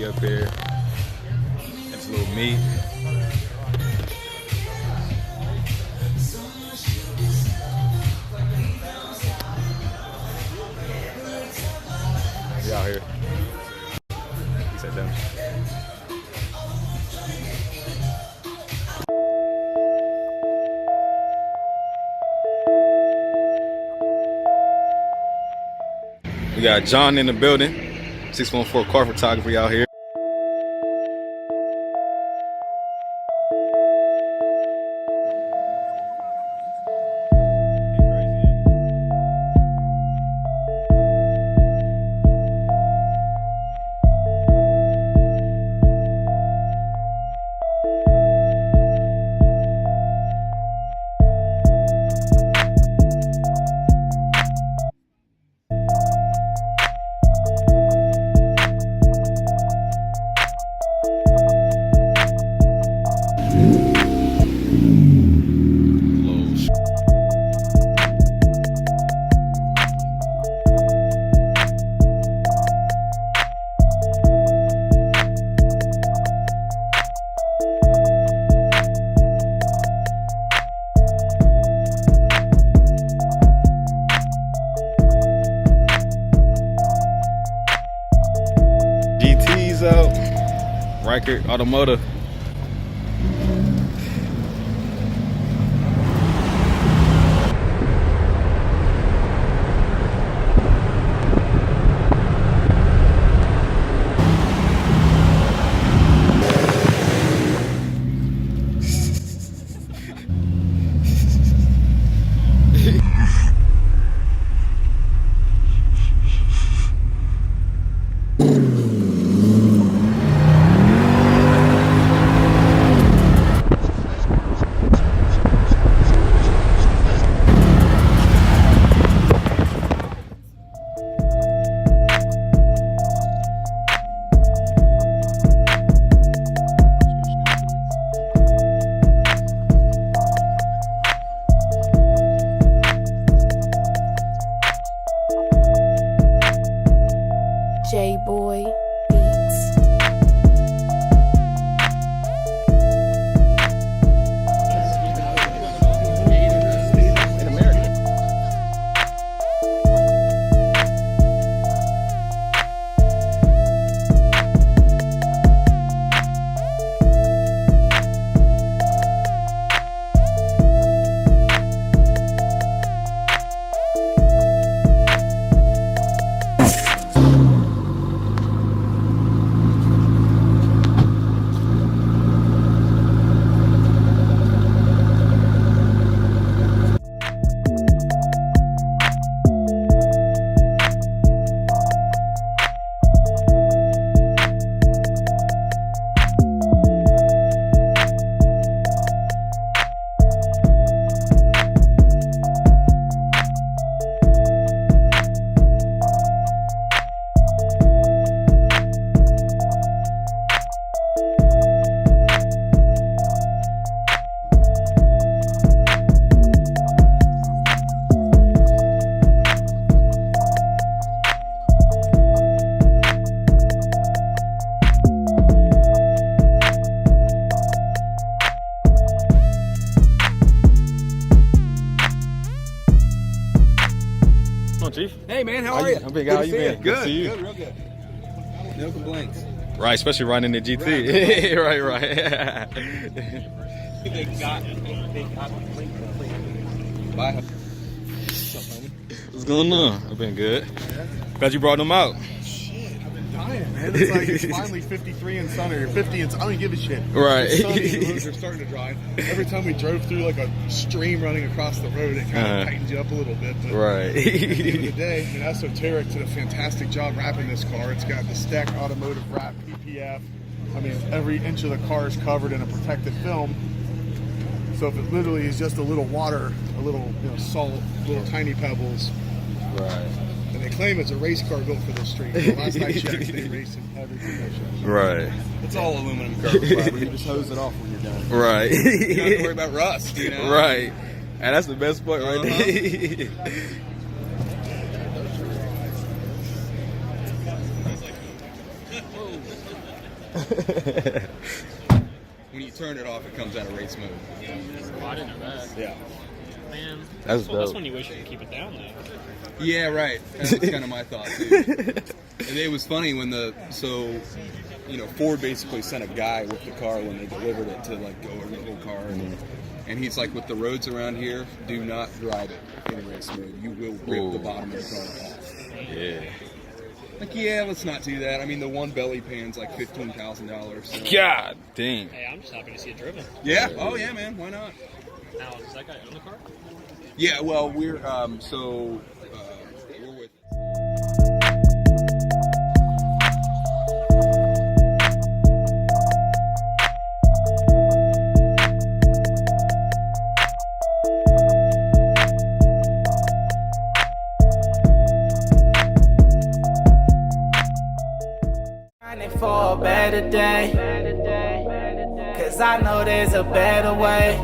Rocky up here. That's a little meat. We out here. He said them. We got John in the building. 614 car photography out here. GT's out. Ricart Automotive. J-Boy Beats. In America. Chief. Hey man, how are you? I'm big. How you been? Good. To see you. Good, real good. No complaints. Right, especially riding the GT. Right. They got Bye. What's going on? I've been good. Glad you brought them out. Shit, I've been dying, man. It's like it's finally 53 and sunny, or 50 and I don't give a shit. Right. It's sunny, the roads are starting to dry. Every time we drove through like a stream running across the road, it kind of tightens you up a little bit. But Right. at the end of the day, I mean, Esoteric did a fantastic job wrapping this car. It's got the Stack Automotive Wrap PPF. I mean, every inch of the car is covered in a protective film. So if it literally is just a little water, a little salt, little tiny pebbles. Right. And they claim it's a race car built for the street. The last I checked, they race in every condition. Right. It's all aluminum carbon fiber. You just hose it off when you're done. Right. You don't have to worry about rust, you know? Right. And that's the best part right there. When you turn it off, it comes out of race mode. Oh, I didn't know that. Yeah. Man, That's that's dope. when you wish you could keep it down, though. Yeah, right. That was kind of my thought too. And it was funny when Ford basically sent a guy with the car when they delivered it to like go over the whole car, and he's like, with the roads around here, do not drive it in race mode. You will rip the bottom of the car off. Yeah. Like, yeah, let's not do that. I mean, the one belly pan's like $15,000. So. God dang. Hey, I'm just happy to see it driven. Yeah. Oh yeah, man. Why not? Now, does that guy own the car? Yeah. Well, we're we're with. For a better day, 'cause I know there's a better way.